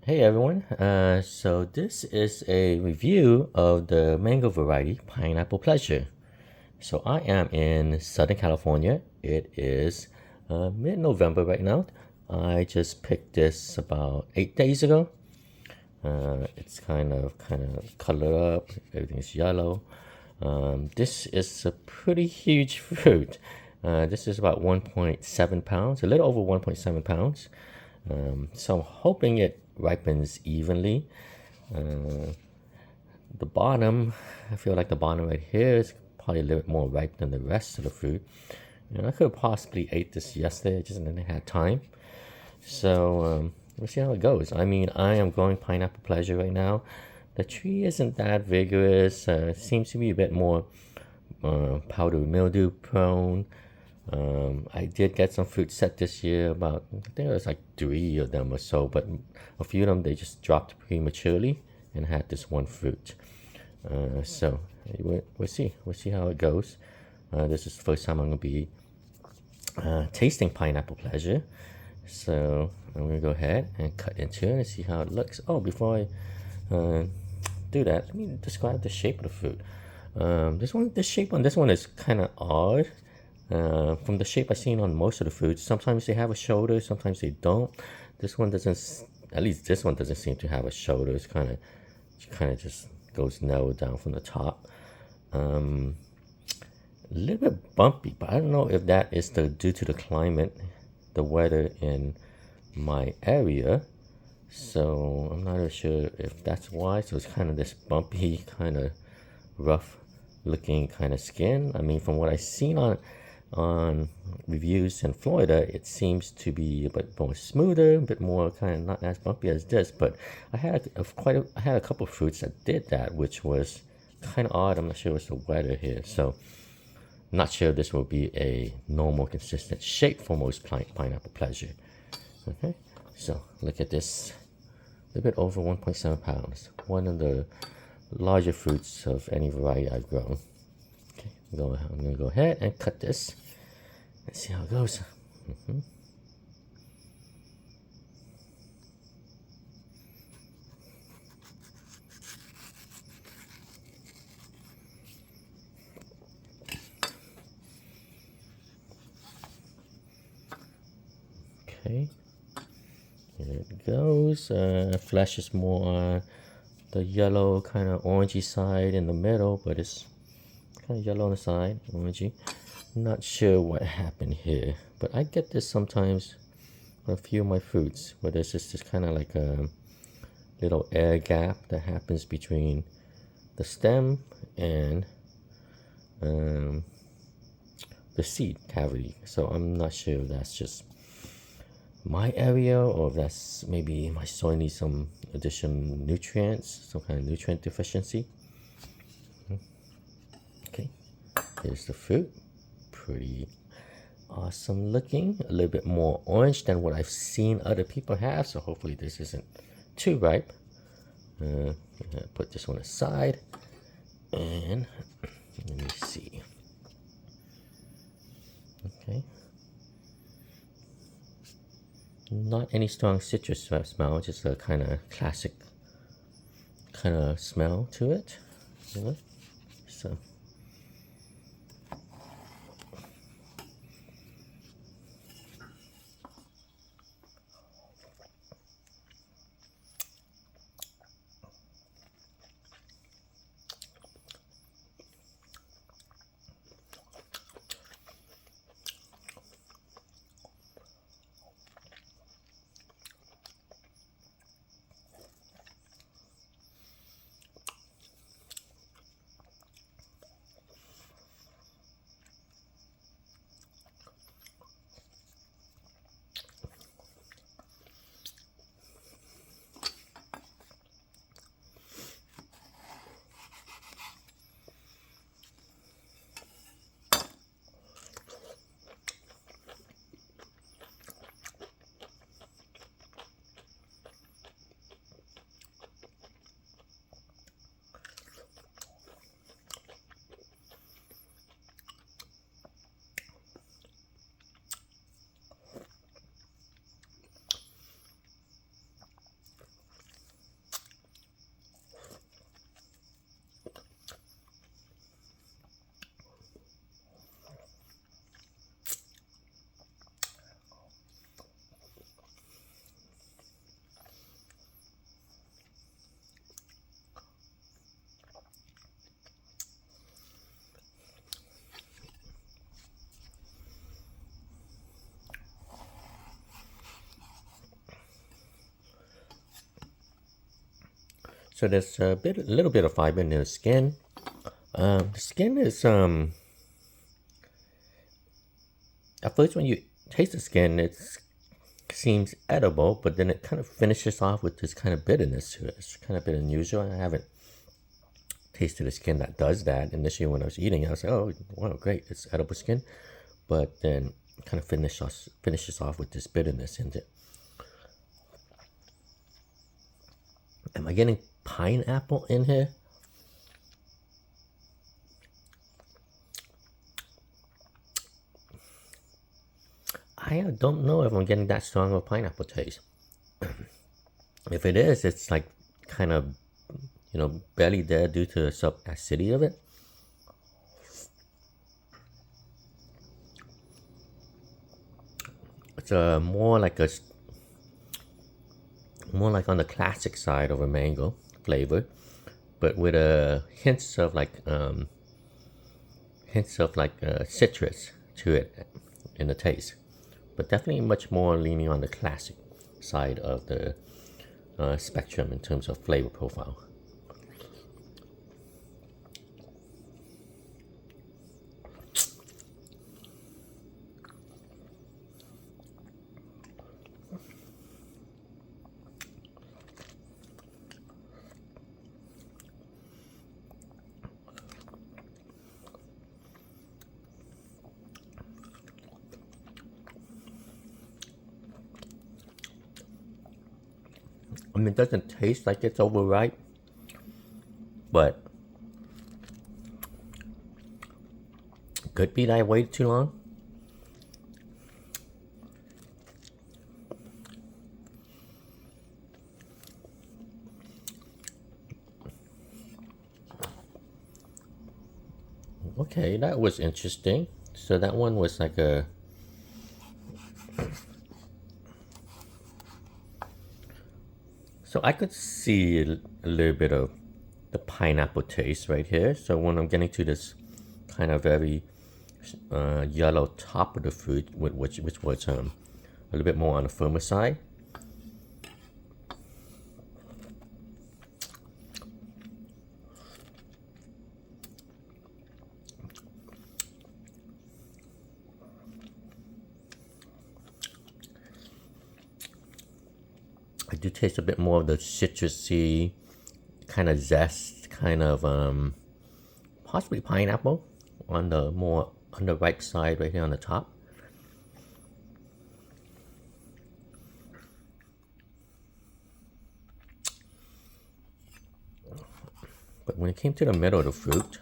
Hey everyone, so this is a review of the mango variety Pineapple Pleasure. So I am in Southern California. It is mid-November right now. I just picked this about 8 days ago. It's kind of colored up. Everything's yellow. This is a pretty huge fruit. This is about 1.7 pounds, a little over 1.7 pounds. So I'm hoping it ripens evenly. The bottom, I feel like the bottom right here is probably a little bit more ripe than the rest of the fruit. And I could have possibly ate this yesterday, I just didn't have time. So we'll see how it goes. I mean, I am growing pineapple pleasure right now. The tree isn't that vigorous. Seems to be a bit more powder mildew prone. I did get some fruit set this year. About I think it was like three of them or so, but a few of them they just dropped prematurely and had this one fruit. So we'll see. We'll see how it goes. This is the first time I'm gonna be tasting pineapple pleasure. So I'm gonna go ahead and cut into it and see how it looks. Oh, before I do that, let me describe the shape of the fruit. The shape on this one is kind of odd. From the shape I've seen on most of the fruits, sometimes they have a shoulder, sometimes they don't. This one doesn't. At least this one doesn't seem to have a shoulder. It's kind of just goes narrowed down from the top. A little bit bumpy, but I don't know if that is due to the climate, the weather in my area. So I'm not really sure if that's why. So it's kind of this bumpy, kind of rough looking kind of skin. I mean, from what I've seen on reviews in Florida, it seems to be a bit more smoother, a bit more kind of not as bumpy as this. But I had a couple of fruits that did that, which was kind of odd. I'm not sure it's the weather here, so I'm not sure this will be a normal, consistent shape for most pineapple pleasure. Okay, so look at this, a little bit over 1.7 pounds. One of the larger fruits of any variety I've grown. Okay, I'm gonna go ahead and cut this and see how it goes. Okay, here it goes. Flesh is more on the yellow, kind of orangey side in the middle, but it's kind of yellow on the side, orangey. Not sure what happened here, but I get this sometimes on a few of my fruits, where there's just this kind of like a little air gap that happens between the stem and um, the seed cavity. So I'm not sure if that's just my area or if that's maybe my soil needs some additional nutrients, some kind of nutrient deficiency. Okay, here's the fruit. Pretty awesome looking. A little bit more orange than what I've seen other people have, so hopefully this isn't too ripe. Put this one aside and let me see. Okay, not any strong citrus smell, just a kind of classic kind of smell to it, you know. So So there's a little bit of fiber in the skin. The skin is at first when you taste the skin, it seems edible, but then it kind of finishes off with this kind of bitterness to it. It's kind of a bit unusual. I haven't tasted a skin that does that. Initially, when I was eating it, I was like, "Oh, wow, great! It's edible skin," but then it kind of finishes off with this bitterness in it. Am I getting pineapple in here? I don't know if I'm getting that strong of a pineapple taste. If it is, it's like kind of, barely there due to the sub-acidity of it. It's more like on the classic side of a mango flavor, but with hints of citrus to it in the taste. But definitely much more leaning on the classic side of the spectrum in terms of flavor profile. I mean, it doesn't taste like it's overripe, but could be that I waited too long. Okay, that was interesting. So that one was like a... So I could see a little bit of the pineapple taste right here. So when I'm getting to this kind of very yellow top of the fruit, which was a little bit more on the firmer side. I do taste a bit more of the citrusy kind of zest, kind of possibly pineapple on the right side right here on the top. But when it came to the middle of the fruit,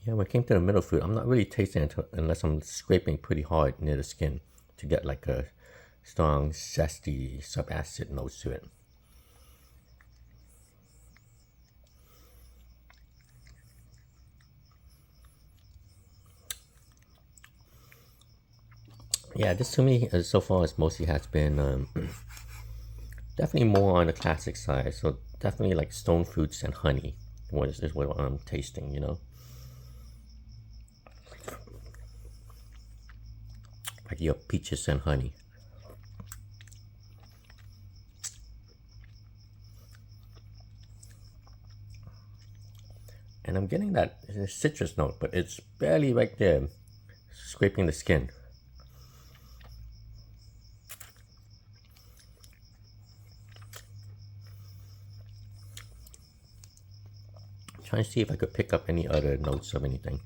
yeah, when it came to the middle fruit, I'm not really tasting it unless I'm scraping pretty hard near the skin to get like a strong, zesty, subacid notes to it. Yeah, this to me, so far, as mostly has been definitely more on the classic side. So definitely like stone fruits and honey is what I'm tasting, like your peaches and honey. And I'm getting that citrus note, but it's barely right there, scraping the skin. Trying to see if I could pick up any other notes of anything.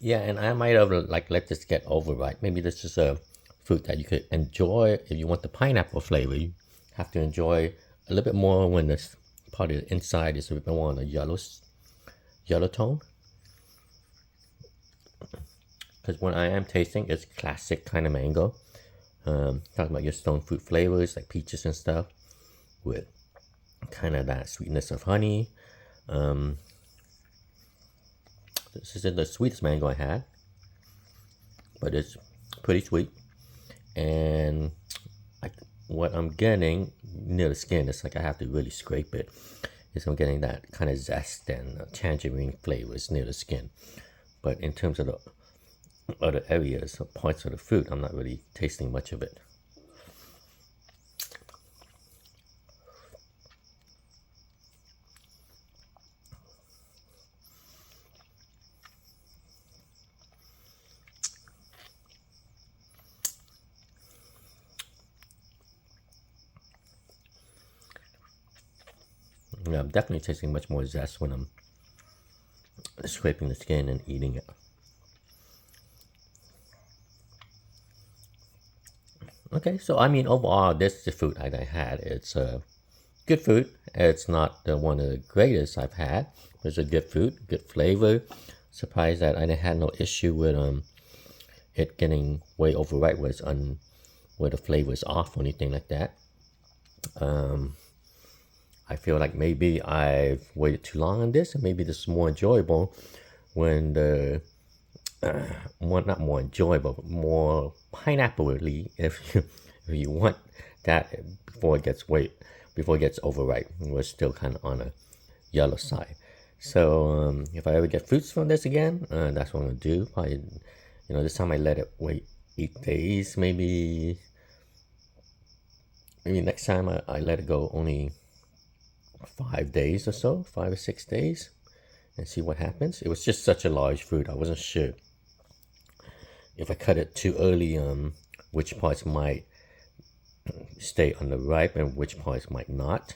Yeah, and I might have like let this get overripe. Maybe this is a fruit that you could enjoy if you want the pineapple flavor. You have to enjoy a little bit more when this part of the inside is a bit more on a yellow tone. Because what I am tasting is classic kind of mango. Talking about your stone fruit flavors like peaches and stuff with kind of that sweetness of honey. This isn't the sweetest mango I had, but it's pretty sweet. And what I'm getting near the skin is like I have to really scrape it. Is I'm getting that kind of zest and tangerine flavors near the skin. But in terms of the other areas or parts of the fruit, I'm not really tasting much of it. Yeah, I'm definitely tasting much more zest when I'm scraping the skin and eating it. Okay, so I mean, overall, this is the fruit I had. It's a good fruit. It's not one of the greatest I've had. It's a good fruit, good flavor. Surprised that I had no issue with it getting way overripe where the flavor is off or anything like that. I feel like maybe I've waited too long on this, and maybe this is more enjoyable when the not more enjoyable, but more pineapple-y if you want that before it gets overripe. We're still kind of on a yellow side. So if I ever get fruits from this again, that's what I'm gonna do. Probably, this time I let it wait 8 days, maybe next time I let it go only 5 days or so, 5 or 6 days, and see what happens. It was just such a large fruit. I wasn't sure if I cut it too early, which parts might stay underripe and which parts might not.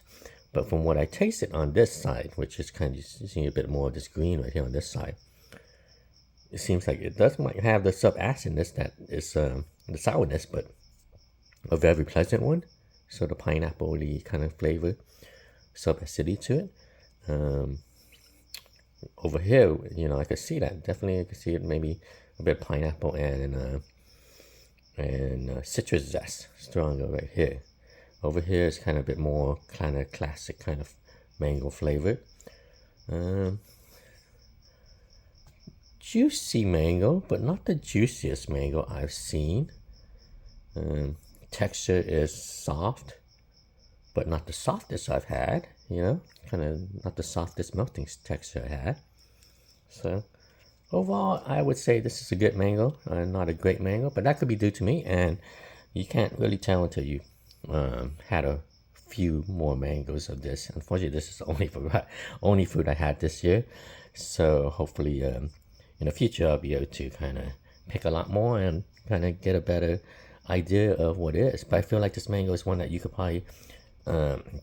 But from what I tasted on this side, which is kind of seeing a bit more of this green right here on this side, it seems like it might have the sub-acidness that is the sourness, but a very pleasant one. So the pineapple-y kind of flavor, sub-acidity to it. Over here, I could see that. Definitely, I could see it maybe a bit of pineapple and citrus zest stronger right here. Over here is kind of a bit more kind of classic kind of mango flavor. Juicy mango, but not the juiciest mango I've seen. Texture is soft, but not the softest I've had, kind of not the softest melting texture I had. So overall, I would say this is a good mango, not a great mango, but that could be due to me, and you can't really tell until you had a few more mangoes of this. Unfortunately, this is the only fruit I had this year, so hopefully in the future I'll be able to kind of pick a lot more and kind of get a better idea of what it is. But I feel like this mango is one that you could probably kind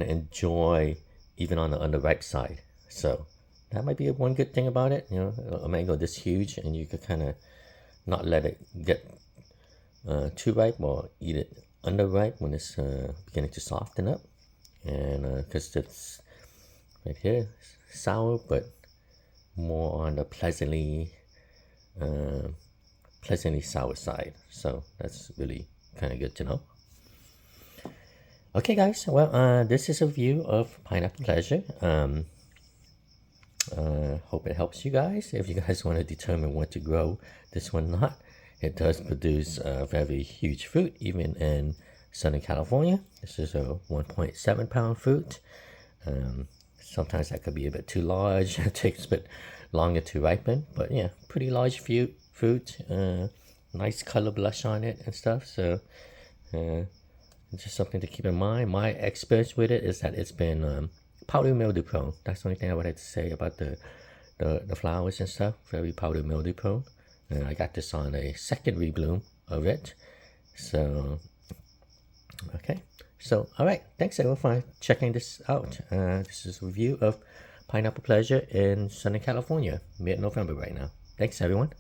of enjoy even on the underripe side. So that might be one good thing about it. A mango this huge, and you could kind of not let it get too ripe or eat it underripe when it's beginning to soften up. And because it's right here sour, but more on the pleasantly sour side. So that's really kind of good to know. Okay, guys. Well, this is a view of Pineapple Pleasure. Hope it helps you guys. If you guys want to determine what to grow this one or not, it does produce a very huge fruit, even in Southern California. This is a 1.7 pound fruit. Sometimes that could be a bit too large. It takes a bit longer to ripen, but yeah, pretty large fruit. Nice color blush on it and stuff. So just something to keep in mind. My experience with it is that it's been powdery mildew prone. That's the only thing I would have to say about the flowers and stuff. Very powdery mildew prone. And I got this on a second rebloom of it. So okay. So all right. Thanks everyone for checking this out. This is a review of pineapple pleasure in Southern California, mid-November right now. Thanks, everyone.